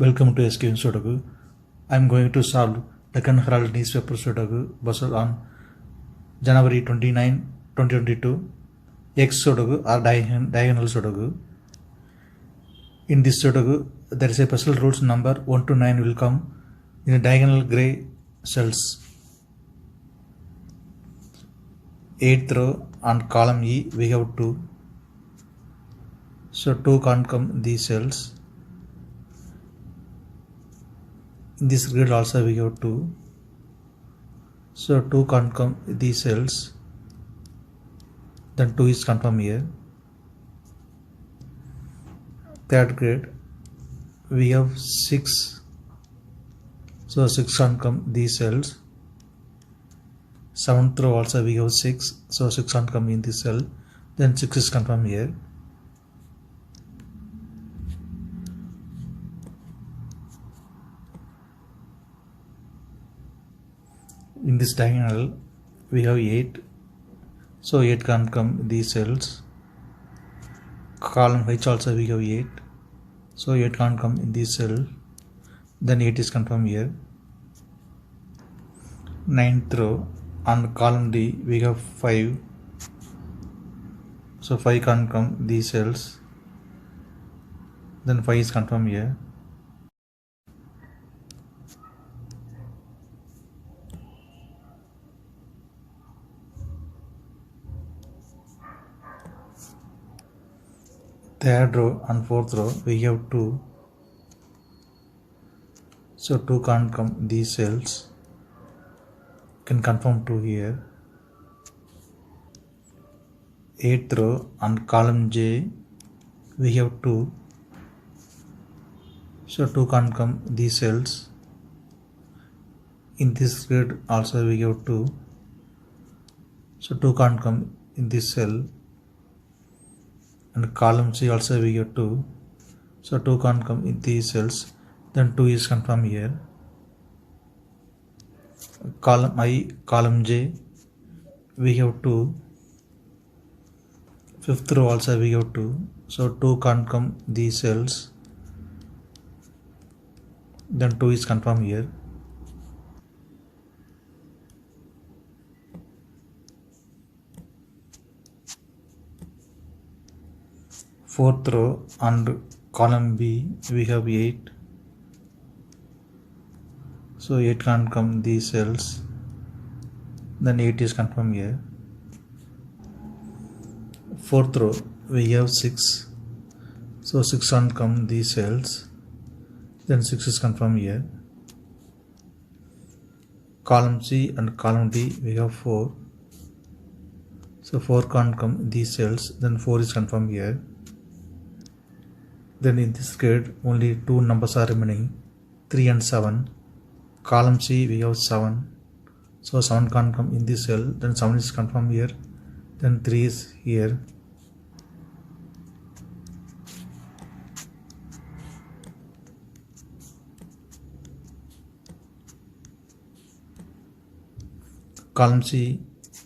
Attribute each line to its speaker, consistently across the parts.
Speaker 1: Welcome to SkVm Sudoku. I am going to solve Deccan Herald newspaper Sudoku puzzle on January 29, 2022. X Sudoku or diagonal Sudoku. In this Sudoku, there is a puzzle rules number 1 to 9 will come in a diagonal gray cells. 8th row on column E we have 2. So 2 can't come these cells. In this grid also we have 2. So 2 can't come these cells. Then 2 is confirmed here. Third grid we have 6. So 6 can't come these cells. 7th row also we have 6. So 6 can't come in this cell. Then 6 is confirmed here. In this diagonal we have 8. So 8 can't come these cells. Column H also we have 8. So 8 can't come in this cell. Then 8 is confirmed here. 9th row on column D we have 5. So 5 can't come these cells. Then 5 is confirmed here. Third row and fourth row we have 2. So 2 can't come these cells. Can confirm 2 here. 8th row and column J we have 2. So 2 can't come these cells. In this grid also we have 2. So 2 can't come in this cell. And column C also we have 2. So 2 can't come in these cells. Then 2 is confirmed here. Column I, column J we have 2. 5th row also we have 2. So 2 can't come these cells. Then 2 is confirmed here. Fourth row and column B we have 8. So 8 can't come these cells. Then 8 is confirmed here. Fourth row we have 6. So 6 can't come these cells. Then 6 is confirmed here. Column C and column D we have 4. So 4 can't come these cells. Then 4 is confirmed here. Then in this grid only 2 numbers are remaining, 3 and 7. Column C we have 7. So 7 can't come in this cell. Then 7 is confirmed here. Then 3 is here. Column C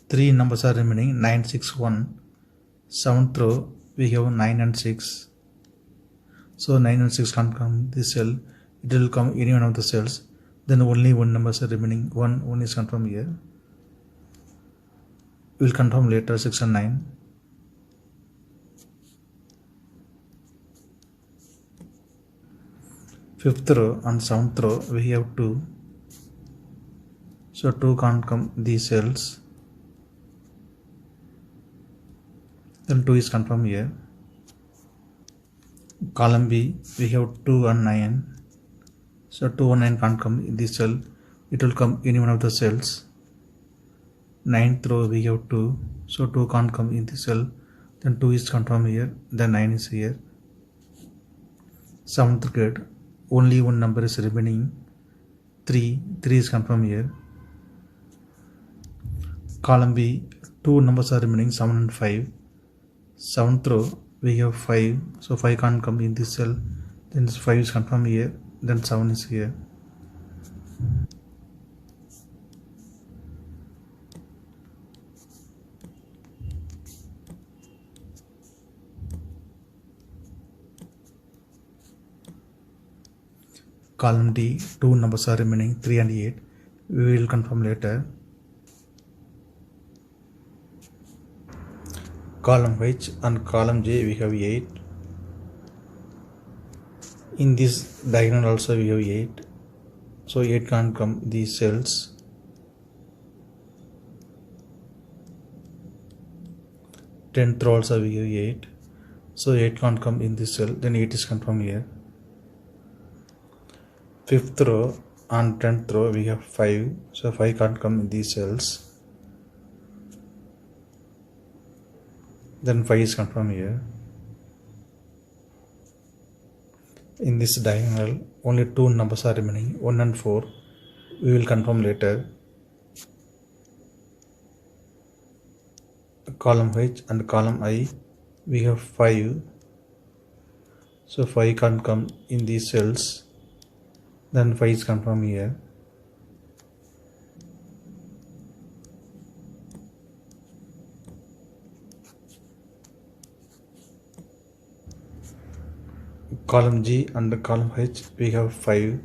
Speaker 1: 3 numbers are remaining, 9, 6, 1. 7th row we have 9 and 6. So 9 and 6 can't come this cell. It will come any one of the cells. Then only 1 numbers are remaining. 1 is confirmed here. We will confirm later 6 and 9. Fifth row and 7th row we have 2. So 2 can't come these cells. Then 2 is confirmed here. Column B we have 2 and 9. So 2 and 9 can't come in this cell. It will come any one of the cells. 9th row we have 2. So 2 can't come in this cell. Then 2 is confirmed here. Then 9 is here. 7th grid only 1 number is remaining, 3. 3 is confirmed here. Column B 2 numbers are remaining, 7 and 5. 7th row we have 5. So 5 can't come in this cell. Then 5 is confirmed here. Then 7 is here. Column D, two numbers are remaining, 3 and 8. We will confirm later. Column H and column J we have 8. In this diagonal also we have 8. So 8 can't come these cells. 10th row also we have 8. So 8 can't come in this cell, then 8 is confirmed here. 5th row and 10th row we have 5. So 5 can't come in these cells. Then 5 is confirmed here. In this diagonal only two numbers are remaining, 1 and 4. We will confirm later. Column H and column I we have 5. So 5 can't come in these cells. Then 5 is confirmed here. Column G and column H we have 5.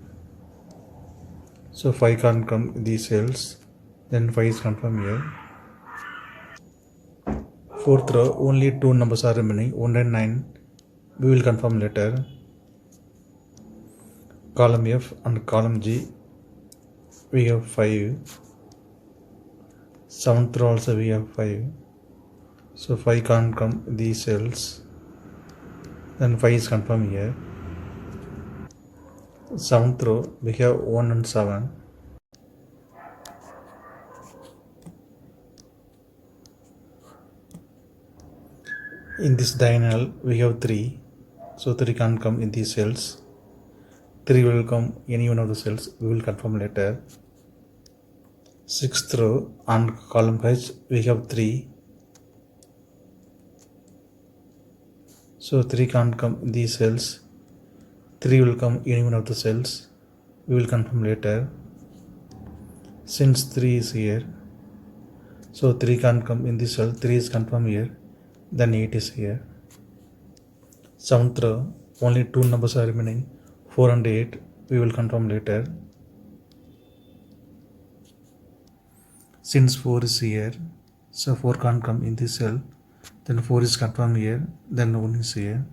Speaker 1: So 5 can't come in these cells. Then 5 is confirmed here. 4th row only two numbers are remaining, 1 and 9. We will confirm later. Column F and column G we have 5. 7th row also we have 5. So 5 can't come these cells. Then 5 is confirmed here. 7th row we have 1 and 7. In this diagonal we have 3. So 3 can't come in these cells. 3 will come any one of the cells. We will confirm later. 6th row and column H we have 3. So 3 can't come in these cells. 3 will come any one of the cells. We will confirm later. Since 3 is here, so 3 can't come in this cell. 3 is confirmed here. Then 8 is here. 7th row only two numbers are remaining, 4 and 8. We will confirm later. Since 4 is here, so 4 can't come in this cell. Then 4 is confirmed here. Then 1 is here.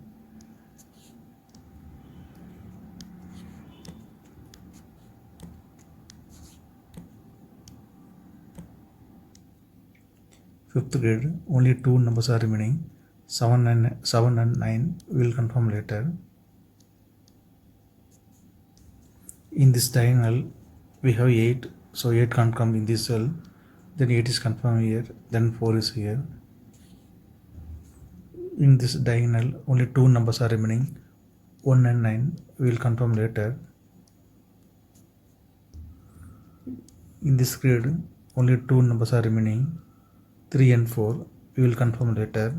Speaker 1: Fifth grade only two numbers are remaining, 7 and 9. We will confirm later. In this diagonal we have 8. So 8 can't come in this cell. Then 8 is confirmed here. Then 4 is here. In this diagonal only two numbers are remaining, 1 and 9. We will confirm later. In this grid only two numbers are remaining, 3 and 4. We will confirm later.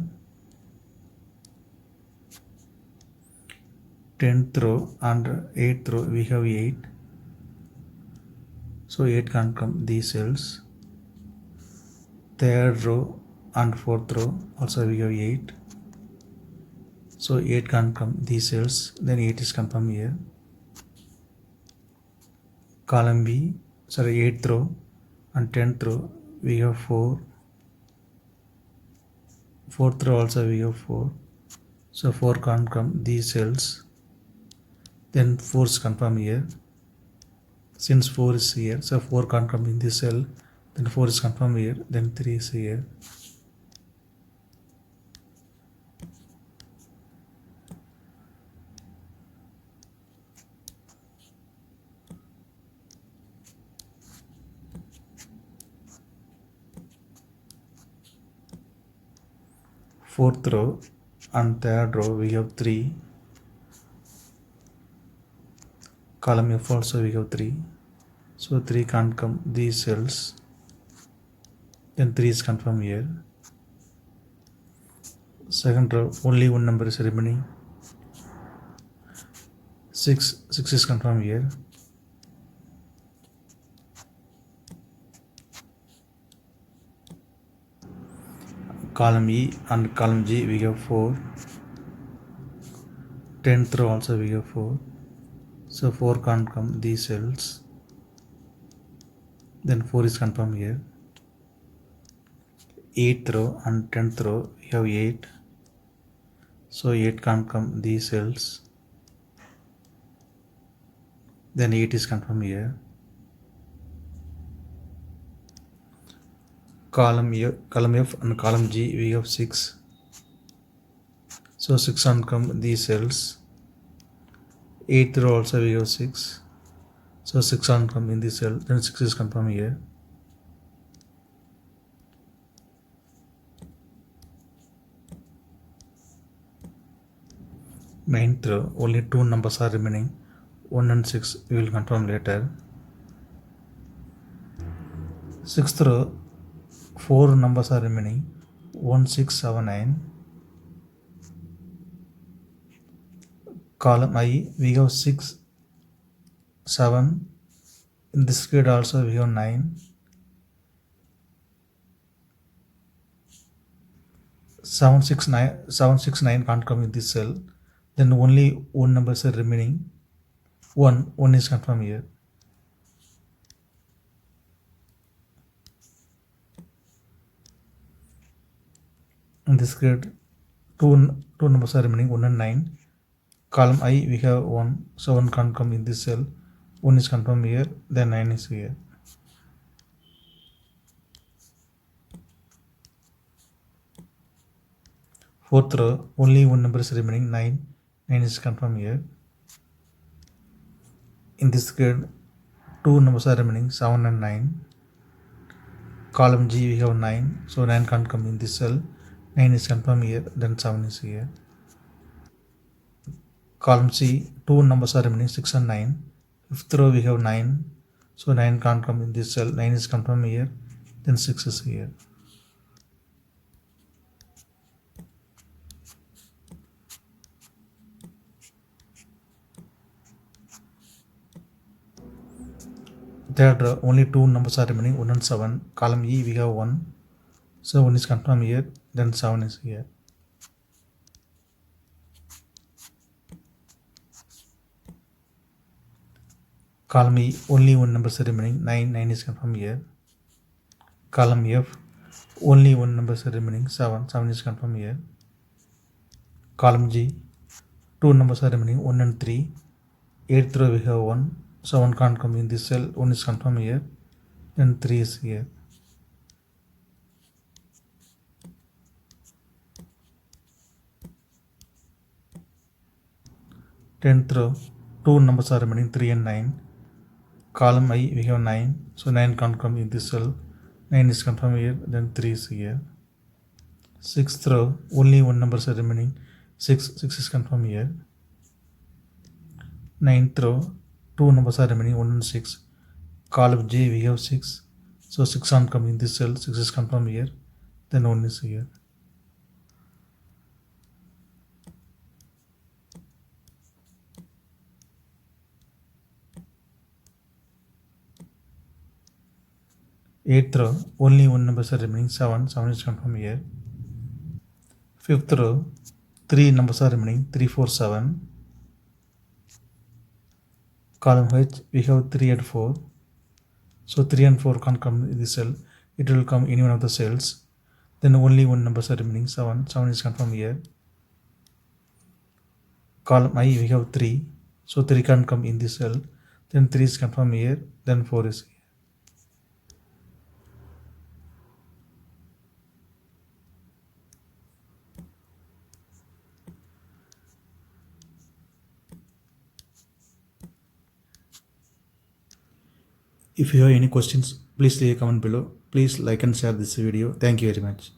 Speaker 1: 10th row and 8th row we have 8. So 8 can't come these cells. 3rd row and 4th row also we have 8. So 8 can't come these cells. Then 8 is confirmed here. Column B, 8th row and 10th row we have 4. 4th row also we have 4. So 4 can't come these cells. Then 4 is confirmed here. Since 4 is here, so 4 can't come in this cell. Then 4 is confirmed here. Then 3 is here. Fourth row and 3rd row we have 3. Column F also we have 3. So 3 can't come these cells. Then 3 is confirmed here. 2nd row only one number is remaining, 6. 6 is confirmed here. Column E and column G we have 4. 10th row also we have 4. So 4 can't come these cells. Then 4 is confirmed here. 8th row and 10th row we have 8. So 8 can't come these cells. Then 8 is confirmed here. Column F and column G we have 6. So 6 can't come these cells. 8th row also we have 6. So 6 can't come in this cell. Then 6 is confirmed here. Ninth row only 2 numbers are remaining. 1 and 6 we will confirm later. 6th row 4 numbers are remaining. 1, 6, 7, 9. Column I we have 6, 7. In this grid also we have 9. 7, 6, 9, 7, 6, 9 can't come in this cell. Then only 1 numbers are remaining. 1 is confirmed here. In this grid, two numbers are remaining, 1 and 9. Column I we have 1, so 1 can't come in this cell. 1 is confirmed here, then 9 is here. Fourth row, only 1 number is remaining, 9. 9 is confirmed here. In this grid, 2 numbers are remaining, 7 and 9. Column G we have 9, so 9 can't come in this cell. 9 is confirmed here, then 7 is here. Column C, 2 numbers are remaining, 6 and 9. Fifth row we have 9, so 9 can't come in this cell. 9 is confirmed here, then 6 is here. Third row, only 2 numbers are remaining, 1 and 7. Column E we have 1, so 1 is confirmed here, then 7 is here. Column E, only 1 number is remaining, 9. 9 is confirmed here. Column F, only 1 number is remaining, 7. 7 is confirmed here. Column G, 2 numbers are remaining, 1 and 3. 8th row we have 1, so 1 can't come in this cell. 1 is confirmed here, then 3 is here. Tenth row, 2 numbers are remaining, 3 and 9. Column I we have 9, so 9 can't come in this cell. 9 is confirmed here, then 3 is here. 6th row, only 1 number is remaining, 6. 6 is confirmed here. 9th row, 2 numbers are remaining, 1 and 6. Column J we have 6, so 6 can't come in this cell. 6 is confirmed here, then 1 is here. Eighth row, only 1 number is remaining, 7. 7 is confirmed here. Fifth row, 3 numbers are remaining, 3, 4, 7. Column H we have 3 and 4, so 3 and 4 can't come in this cell. It will come in one of the cells. Then only 1 number is remaining, 7. 7 is confirmed here. Column I we have 3, so 3 can't come in this cell. Then 3 is confirmed here, then 4 is here. If you have any questions, please leave a comment below. Please like and share this video. Thank you very much.